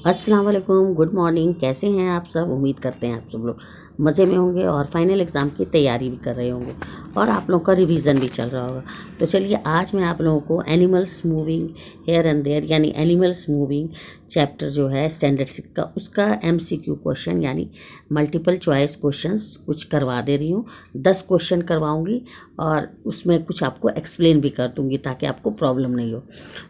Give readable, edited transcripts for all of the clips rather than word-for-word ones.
अस्सलाम वालेकुम, good morning. कैसे हैं आप सब? उम्मीद करते हैं आप सब लोग मज़े में होंगे और फाइनल एग्ज़ाम की तैयारी भी कर रहे होंगे और आप लोगों का रिवीजन भी चल रहा होगा। तो चलिए आज मैं आप लोगों को animals moving here and there यानी एनिमल्स मूविंग चैप्टर जो है स्टैंडर्ड 6 का उसका MCQ क्वेश्चन यानी मल्टीपल चॉइस क्वेश्चंस कुछ करवा दे रही हूँ। 10 क्वेश्चन करवाऊँगी और उसमें कुछ आपको एक्सप्लेन भी कर दूँगी ताकि आपको प्रॉब्लम नहीं हो।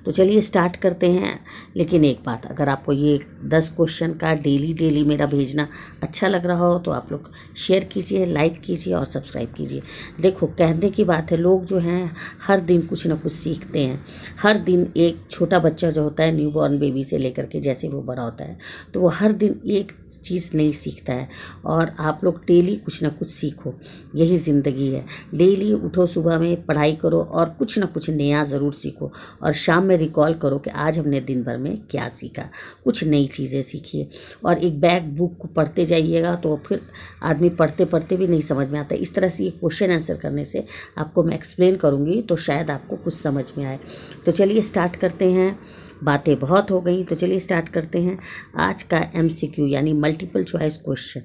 तो चलिए स्टार्ट करते हैं। लेकिन एक बात, अगर आपको ये 10 क्वेश्चन का डेली मेरा भेजना अच्छा लग रहा हो तो आप लोग शेयर कीजिए, लाइक कीजिए और सब्सक्राइब कीजिए। देखो, कहने की बात है, लोग जो हैं हर दिन कुछ ना कुछ सीखते हैं। हर दिन एक छोटा बच्चा जो होता है न्यूबॉर्न बेबी से लेकर के जैसे वो बड़ा होता है तो वो हर दिन एक चीज़ नई सीखता है और आप लोग डेली कुछ ना कुछ सीखो। यही ज़िंदगी है। डेली उठो, सुबह में पढ़ाई करो और कुछ ना कुछ नया ज़रूर सीखो और शाम में रिकॉल करो कि आज हमने दिन भर में क्या सीखा। कुछ नई चीज़ें सीखिए और एक बैक बुक को पढ़ते जाइएगा तो फिर आदमी पढ़ते पढ़ते भी नहीं समझ में आता। इस तरह से ये क्वेश्चन आंसर करने से आपको मैं एक्सप्लेन करूँगी तो शायद आपको कुछ समझ में आए। तो चलिए स्टार्ट करते हैं। बातें बहुत हो गई तो चलिए स्टार्ट करते हैं। आज का MCQ यानी मल्टीपल चॉइस क्वेश्चन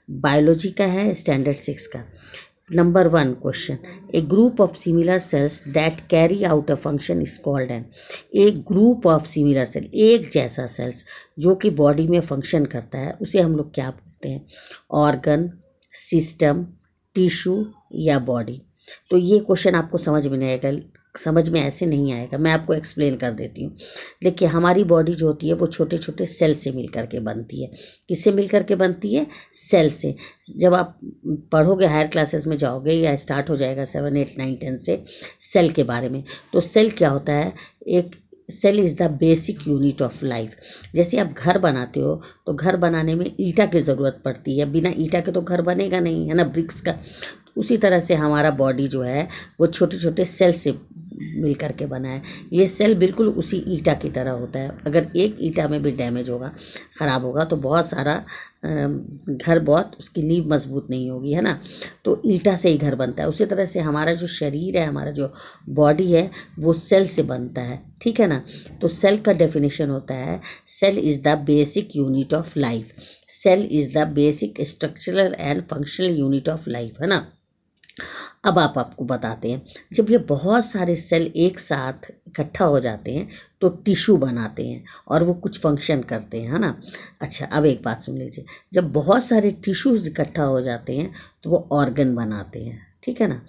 बायोलॉजी का है, स्टैंडर्ड 6 का। Number 1 question, A group of similar sales that carry out a function is called an. एक ग्रुप ऑफ सिमिलर सेल, एक जैसा सेल्स जो कि बॉडी में फंक्शन करता है उसे हम लोग क्या बोलते हैं? ऑर्गन, सिस्टम, टिश्यू या बॉडी। तो ये क्वेश्चन आपको समझ में नहीं आएगा, समझ में ऐसे नहीं आएगा। मैं आपको एक्सप्लेन कर देती हूँ। देखिए, हमारी बॉडी जो होती है वो छोटे छोटे सेल से मिल करके बनती है। किससे मिल करके बनती है? सेल से। जब आप पढ़ोगे, हायर क्लासेस में जाओगे या स्टार्ट हो जाएगा 7, 8, 9, 10 से सेल के बारे में, तो सेल क्या होता है? एक cell is the basic unit of life. जैसे आप घर बनाते हो तो घर बनाने में ईंटा की ज़रूरत पड़ती है, बिना ईंटा के तो घर बनेगा नहीं, है ना, ब्रिक्स का। उसी तरह से हमारा बॉडी जो है वो छोटे छोटे सेल से मिल करके बना है। ये सेल बिल्कुल उसी ईंटा की तरह होता है। अगर एक ईंटा में भी डैमेज होगा, ख़राब होगा तो बहुत सारा घर, बहुत उसकी नींव मजबूत नहीं होगी, है ना। तो ईंटा से ही घर बनता है। उसी तरह से हमारा जो शरीर है, हमारा जो बॉडी है वो सेल से बनता है, ठीक है ना। तो सेल का डेफिनेशन होता है, cell is the basic unit of life. Cell is the basic structural and functional unit of life, है ना। अब आपको बताते हैं, जब ये बहुत सारे सेल एक साथ इकट्ठा हो जाते हैं तो टिश्यू बनाते हैं और वो कुछ फंक्शन करते हैं, है ना। अच्छा, अब एक बात सुन लीजिए, जब बहुत सारे टिश्यूज इकट्ठा हो जाते हैं तो वो ऑर्गन बनाते हैं, ठीक है ना।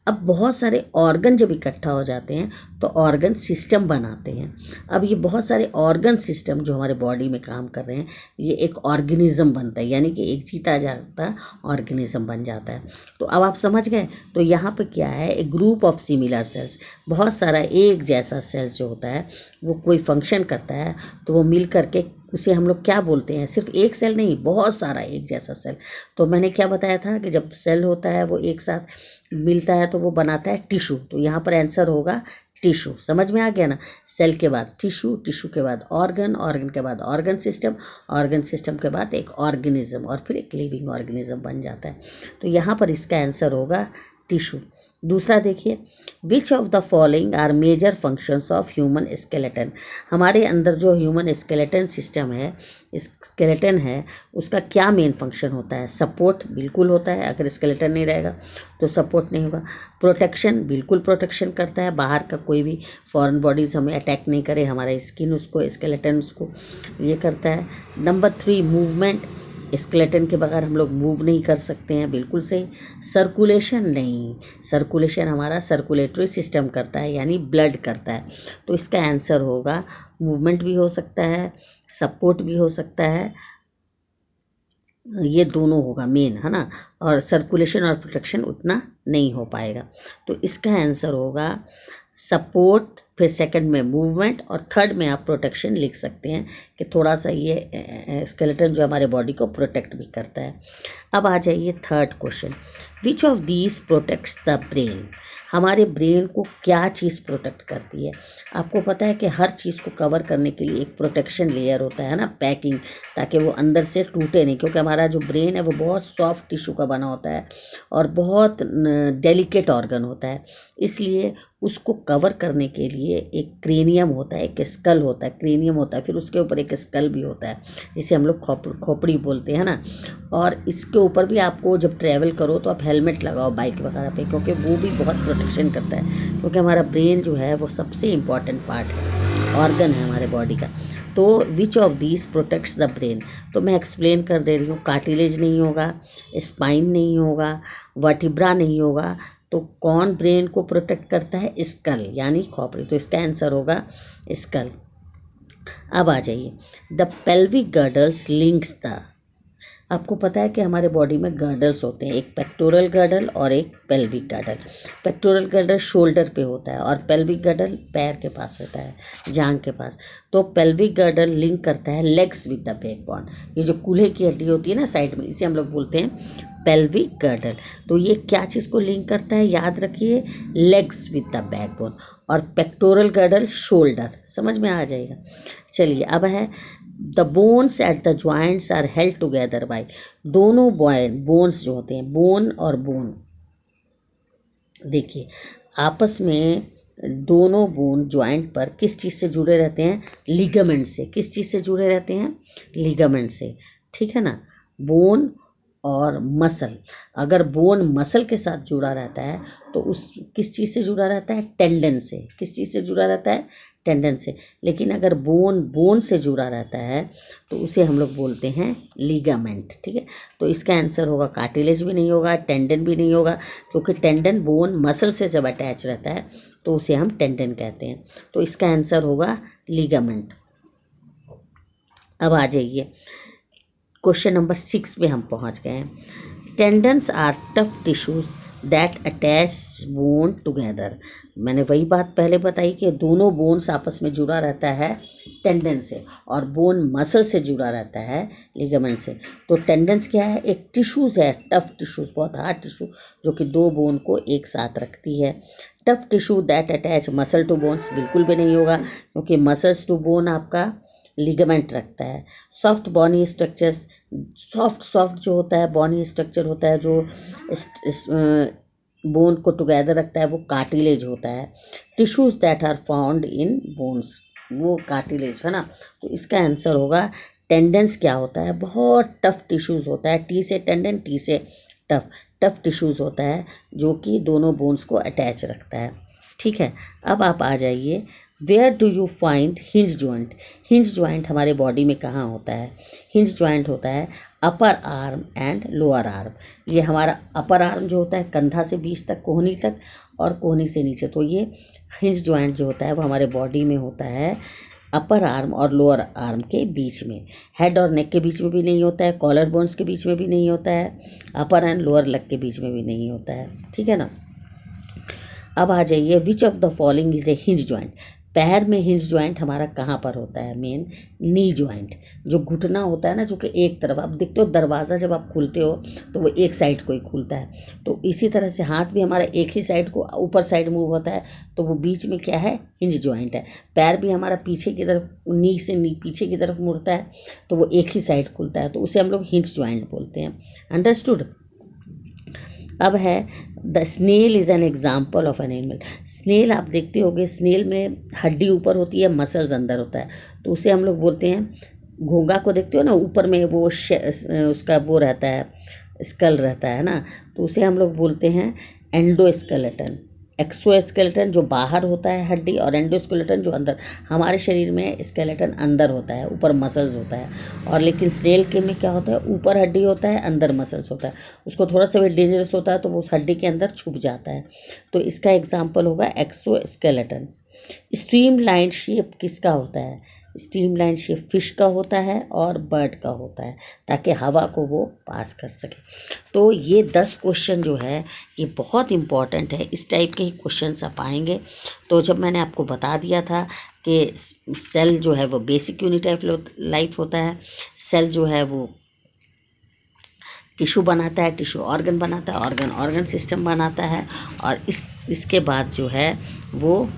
अब बहुत सारे ऑर्गन जब इकट्ठा हो जाते हैं तो ऑर्गन सिस्टम बनाते हैं। अब ये बहुत सारे ऑर्गन सिस्टम जो हमारे बॉडी में काम कर रहे हैं, ये एक ऑर्गेनिज्म बनता है, यानी कि एक जीता जाता ऑर्गेनिज्म बन जाता है। तो अब आप समझ गए। तो यहाँ पे क्या है? एक ग्रुप ऑफ सिमिलर सेल्स, बहुत सारा एक जैसा सेल्स जो होता है वो कोई फंक्शन करता है तो वो मिल करके उसे हम लोग क्या बोलते हैं? सिर्फ एक सेल नहीं, बहुत सारा एक जैसा सेल। तो मैंने क्या बताया था कि जब सेल होता है वो एक साथ मिलता है तो वो बनाता है टिश्यू। तो यहाँ पर आंसर होगा टिश्यू। समझ में आ गया ना। सेल के बाद टिश्यू, टिश्यू के बाद ऑर्गन, ऑर्गन के बाद ऑर्गन सिस्टम, ऑर्गन सिस्टम के बाद एक ऑर्गेनिज्म और फिर एक लिविंग ऑर्गेनिज्म बन जाता है। तो यहाँ पर इसका आंसर होगा टिश्यू। दूसरा देखिए, which of the following are major functions of human skeleton. हमारे अंदर जो ह्यूमन स्केलेटन सिस्टम है, स्केलेटन है, उसका क्या मेन फंक्शन होता है? सपोर्ट बिल्कुल होता है, अगर स्केलेटन नहीं रहेगा तो सपोर्ट नहीं होगा। प्रोटेक्शन, बिल्कुल प्रोटेक्शन करता है, बाहर का कोई भी फॉरेन बॉडीज हमें अटैक नहीं करे, हमारा स्किन उसको, स्केलेटन उसको ये करता है। Number 3, movement. स्केलेटन के बगैर हम लोग मूव नहीं कर सकते हैं, बिल्कुल सही। सर्कुलेशन नहीं, सर्कुलेशन हमारा सर्कुलेटरी सिस्टम करता है यानी ब्लड करता है। तो इसका आंसर होगा मूवमेंट भी हो सकता है, सपोर्ट भी हो सकता है, ये दोनों होगा मेन, है ना। और सर्कुलेशन और प्रोटेक्शन उतना नहीं हो पाएगा। तो इसका आंसर होगा सपोर्ट, फिर सेकंड में मूवमेंट और थर्ड में आप प्रोटेक्शन लिख सकते हैं कि थोड़ा सा ये स्केलेटन जो हमारे बॉडी को प्रोटेक्ट भी करता है। अब आ जाइए third question, which of these protects the brain. हमारे ब्रेन को क्या चीज़ प्रोटेक्ट करती है? आपको पता है कि हर चीज़ को कवर करने के लिए एक प्रोटेक्शन लेयर होता है ना, पैकिंग, ताकि वो अंदर से टूटे नहीं, क्योंकि हमारा जो ब्रेन है वो बहुत सॉफ्ट टिश्यू का बना होता है और बहुत डेलिकेट ऑर्गन होता है। इसलिए उसको कवर करने के लिए लिए एक क्रेनियम होता है, एक स्कल होता है, क्रेनियम होता है, फिर उसके ऊपर एक स्कल भी होता है, जिसे हम लोग खोपड़ी बोलते हैं ना। और इसके ऊपर भी आपको जब ट्रैवल करो तो आप हेलमेट लगाओ बाइक वगैरह पे, क्योंकि वो भी बहुत प्रोटेक्शन करता है, क्योंकि हमारा ब्रेन जो है वो सबसे इम्पॉर्टेंट पार्ट है, ऑर्गन है हमारे बॉडी का। तो which of these protects the brain, तो मैं एक्सप्लेन कर दे रही हूँ। कार्टिलेज नहीं होगा, स्पाइन नहीं होगा, वर्टिब्रा नहीं होगा, तो कौन ब्रेन को प्रोटेक्ट करता है? स्कल यानी खोपड़ी। तो इसका आंसर होगा स्कल। अब आ जाइए, the pelvic girdles links the, आपको पता है कि हमारे बॉडी में गर्डल्स होते हैं, एक पेक्टोरल गर्डल और एक pelvic girdle. Pectoral girdle shoulder पे होता है और पेल्विक गर्डल पैर के पास होता है, जांघ के पास। तो पेल्विक गर्डल लिंक करता है लेग्स विद द बैकबोन, ये जो कूल्हे की हड्डी होती है ना साइड में, इसे हम लोग बोलते हैं पेल्विक गर्डल। तो ये क्या चीज़ को लिंक करता है? याद रखिए, लेग्स विद द बैकबोन। और पेक्टोरल गर्डल शोल्डर, समझ में आ जाएगा। चलिए अब है the bones at the joints are held together by, दोनों बोन्स जो होते हैं, बोन और बोन, देखिए आपस में दोनों बोन ज्वाइंट पर किस चीज़ से जुड़े रहते हैं? लिगामेंट से। किस चीज़ से जुड़े रहते हैं? लिगामेंट से, ठीक है ना। बोन और मसल, अगर बोन मसल के साथ जुड़ा रहता है तो उस किस चीज़ से जुड़ा रहता है? टेंडन से। किस चीज़ से जुड़ा रहता है? टेंडन से। लेकिन अगर बोन से जुड़ा रहता है तो उसे हम लोग बोलते हैं लिगामेंट, ठीक है। तो इसका आंसर होगा, कार्टिलेज भी नहीं होगा, टेंडन भी नहीं होगा, क्योंकि टेंडन बोन मसल से जब अटैच रहता है तो उसे हम टेंडन कहते हैं। तो इसका आंसर होगा लिगामेंट। अब आ जाइए, क्वेश्चन नंबर 6 में हम पहुंच गए हैं। Tendons are tough tissues that attach bone together, मैंने वही बात पहले बताई कि दोनों बोन्स आपस में जुड़ा रहता है टेंडन से, और बोन मसल से जुड़ा रहता है लिगामेंट से। तो टेंडन्स क्या है? एक टिश्यूज है, टफ टिश्यूज, बहुत हार्ड टिश्यू, जो कि दो बोन को एक साथ रखती है। Tough tissue that attach muscle to bones, बिल्कुल भी नहीं होगा, क्योंकि मसल्स टू बोन आपका लिगामेंट रखता है। सॉफ्ट बॉनी स्ट्रक्चर्स, सॉफ्ट जो होता है बॉनी स्ट्रक्चर होता है जो बोन को टुगेदर रखता है, वो कार्टिलेज होता है। Tissues that are found in bones, वो कार्टिलेज है ना। तो इसका आंसर होगा टेंडन्स। क्या होता है? बहुत टफ टिश्यूज होता है, टी से टेंडन, टी से टफ टिश्यूज होता है जो कि दोनों बोन्स को अटैच रखता है, ठीक है। अब आप आ जाइए, where do you find hinge joint. Hinge joint हमारे बॉडी में कहाँ होता है? हिंज जॉइंट होता है upper arm and lower arm. ये हमारा अपर आर्म जो होता है कंधा से बीच तक, कोहनी तक, और कोहनी से नीचे। तो ये हिंज जॉइंट जो होता है वो हमारे बॉडी में होता है अपर आर्म और लोअर आर्म के बीच में। हेड और नेक के बीच में भी नहीं होता है, कॉलर बोन्स के बीच में भी नहीं होता है, अपर एंड लोअर लेग के बीच में भी नहीं होता है, ठीक है ना। अब आ जाइए, विच of the following is a hinge joint. पैर में हिंज जॉइंट हमारा कहाँ पर होता है? मेन नी जॉइंट, जो घुटना होता है ना, जो कि एक तरफ, आप देखते हो दरवाज़ा जब आप खोलते हो तो वो एक साइड को ही खुलता है, तो इसी तरह से हाथ भी हमारा एक ही साइड को ऊपर साइड मूव होता है, तो वो बीच में क्या है? हिंज जॉइंट है। पैर भी हमारा पीछे की तरफ, नी से पीछे की तरफ मुड़ता है, तो वो एक ही साइड खुलता है, तो उसे हम लोग हिंज जॉइंट बोलते हैं। अंडरस्टूड। अब है the snail is an example of an animal. Snail आप देखते होगे, स्नेल में हड्डी ऊपर होती है, मसल्स अंदर होता है, तो उसे हम लोग बोलते हैं, घोंगा को देखते हो ना, ऊपर में वो उसका वो रहता है, स्कल रहता है ना, तो उसे हम लोग बोलते हैं एंडोस्केलेटन। एक्सोस्केलेटन जो बाहर होता है हड्डी, और एंडोस्केलेटन जो अंदर। हमारे शरीर में स्केलेटन अंदर होता है, ऊपर मसल्स होता है, और लेकिन स्नेल के में क्या होता है? ऊपर हड्डी होता है, अंदर मसल्स होता है। उसको थोड़ा सा भी डेंजरस होता है तो वो उस हड्डी के अंदर छुप जाता है, तो इसका एग्जाम्पल होगा एक्सोस्केलेटन। स्ट्रीम लाइन शेप किसका होता है? स्ट्रीम लाइन शेप फिश का होता है और बर्ड का होता है, ताकि हवा को वो पास कर सके। तो ये 10 क्वेश्चन जो है ये बहुत इम्पॉर्टेंट है, इस टाइप के ही क्वेश्चन आप आएंगे। तो जब मैंने आपको बता दिया था कि सेल जो है वो बेसिक यूनिट ऑफ लाइफ होता है, सेल जो है वो टिश्यू बनाता है, टिश्यू ऑर्गन बनाता है, ऑर्गन सिस्टम बनाता है, और इसके बाद जो है वो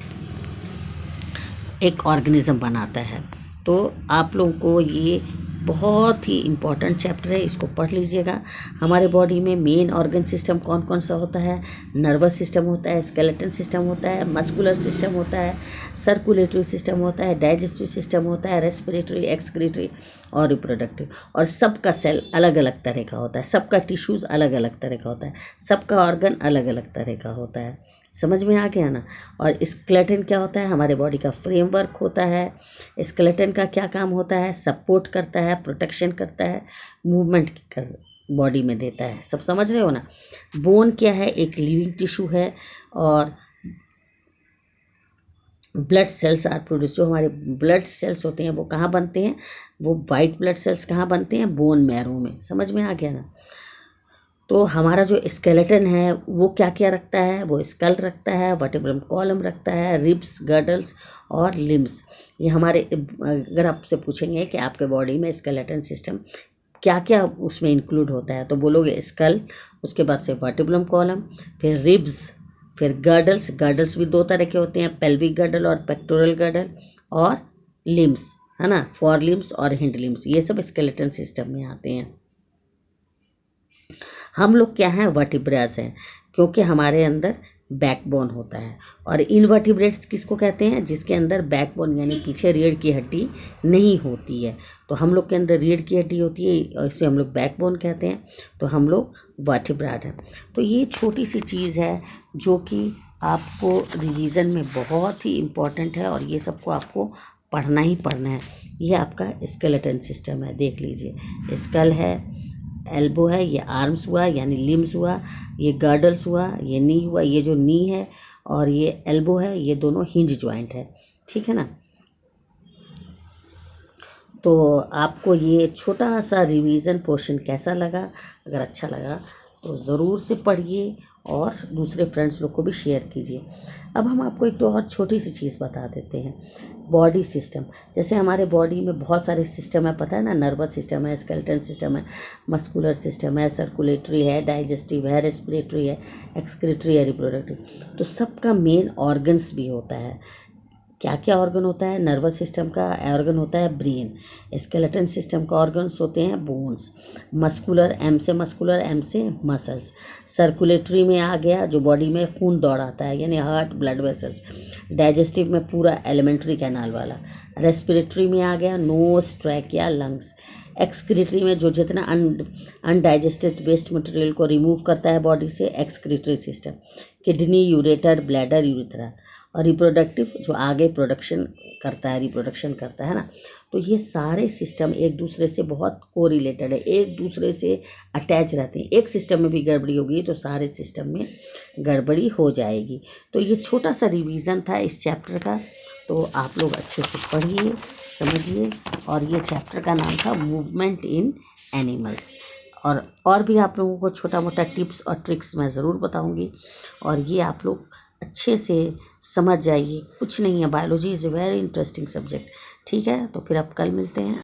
एक ऑर्गेनिज्म बनाता है। तो आप लोगों को ये बहुत ही इम्पॉर्टेंट चैप्टर है, इसको पढ़ लीजिएगा। हमारे बॉडी में मेन ऑर्गन सिस्टम कौन कौन सा होता है? नर्वस सिस्टम होता है, स्केलेटन सिस्टम होता है, मस्कुलर सिस्टम होता है, सर्कुलेटरी सिस्टम होता है, डाइजेस्टिव सिस्टम होता है, रेस्पिरेटरी, एक्सक्रीटरी और रिप्रोडक्टिव। और सबका सेल अलग अलग तरह का होता है, सबका टिश्यूज़ अलग अलग तरह का होता है, सबका ऑर्गन अलग अलग तरह का होता है। समझ में आ गया ना? और स्केलेटन क्या होता है? हमारे बॉडी का फ्रेमवर्क होता है। स्केलेटन का क्या काम होता है? सपोर्ट करता है, प्रोटेक्शन करता है, मूवमेंट कर बॉडी में देता है। सब समझ रहे हो ना? बोन क्या है? एक लिविंग टिश्यू है। और ब्लड सेल्स आर प्रोड्यूस, जो हमारे ब्लड सेल्स होते हैं वो कहाँ बनते हैं? वो वाइट ब्लड सेल्स कहाँ बनते हैं? बोन मैरो में। समझ में आ गया ना? तो हमारा जो स्केलेटन है वो क्या क्या रखता है? वो स्कल रखता है, वर्टेब्रल कॉलम रखता है, रिब्स, गर्डल्स और लिम्स। ये हमारे, अगर आपसे पूछेंगे कि आपके बॉडी में स्केलेटन सिस्टम क्या क्या उसमें इंक्लूड होता है, तो बोलोगे स्कल, उसके बाद से वर्टेब्रल कॉलम, फिर रिब्स, फिर गर्डल्स। गर्डल्स भी दो तरह के होते हैं, पेल्विक गर्डल और पेक्टोरल गर्डल, और लिम्स, है ना, फॉर लिम्स और हिंड लिम्स। ये सब स्केलेटन सिस्टम में आते हैं। हम लोग क्या हैं? वर्टिब्रास हैं, क्योंकि हमारे अंदर बैकबोन होता है। और इनवर्टिब्रेट्स किसको कहते हैं? जिसके अंदर बैकबोन यानी पीछे रीढ़ की हड्डी नहीं होती है। तो हम लोग के अंदर रीढ़ की हड्डी होती है और इसे हम लोग बैकबोन कहते हैं। तो हम लोग वर्टिब्रेट हैं। तो ये छोटी सी चीज़ है जो कि आपको रिवीजन में बहुत ही इम्पोर्टेंट है, और ये सबको आपको पढ़ना ही पढ़ना है। ये आपका स्केलेटन सिस्टम है, देख लीजिए। स्कल है, एल्बो है, ये आर्म्स हुआ यानी लिम्स हुआ, ये गर्डल्स हुआ, ये नी हुआ, ये जो नी है और ये एल्बो है, ये दोनों हिंज जॉइंट है। ठीक है ना? तो आपको ये छोटा सा रिवीजन पोर्शन कैसा लगा? अगर अच्छा लगा तो ज़रूर से पढ़िए और दूसरे फ्रेंड्स लोग को भी शेयर कीजिए। अब हम आपको एक तो और छोटी सी चीज़ बता देते हैं। बॉडी सिस्टम, जैसे हमारे बॉडी में बहुत सारे सिस्टम है, पता है ना? नर्वस सिस्टम है, स्केलेटन सिस्टम है, मस्कुलर सिस्टम है, सर्कुलेटरी है, डाइजेस्टिव है, रेस्पिरेटरी है, एक्सक्रीटरी है, रिप्रोडक्टिव। तो सबका मेन ऑर्गन्स भी होता है। क्या क्या ऑर्गन होता है? नर्वस सिस्टम का ऑर्गन होता है ब्रेन, स्केलेटन सिस्टम का ऑर्गन्स होते हैं बोन्स, मस्कुलर, एम से मस्कुलर, एम से मसल्स, सर्कुलेटरी में आ गया जो बॉडी में खून दौड़ाता है यानी हार्ट, ब्लड वेसल्स, डाइजेस्टिव में पूरा एलिमेंट्री कैनाल वाला, रेस्पिरेटरी में आ गया नोज, ट्रैकिया, लंग्स, एक्सक्रीटरी में जो जितना अनडाइजेस्टेड वेस्ट मटेरियल को रिमूव करता है बॉडी से, excretory system, kidney, ureter, bladder, urethra, और रिप्रोडक्टिव जो आगे प्रोडक्शन करता है, रिप्रोडक्शन करता है ना। तो ये सारे सिस्टम एक दूसरे से बहुत कोरिलेटेड है, एक दूसरे से अटैच रहते हैं। एक सिस्टम में भी गड़बड़ी होगी तो सारे सिस्टम में गड़बड़ी हो जाएगी। तो ये छोटा सा रिवीजन था इस चैप्टर का, तो आप लोग अच्छे से पढ़िए, समझिए। और ये चैप्टर का नाम था मूवमेंट इन एनिमल्स। और भी आप लोगों को छोटा मोटा टिप्स और ट्रिक्स मैं ज़रूर बताऊंगी, और ये आप लोग अच्छे से समझ जाइए। कुछ नहीं है, biology is a very interesting subject. ठीक है, तो फिर अब कल मिलते हैं।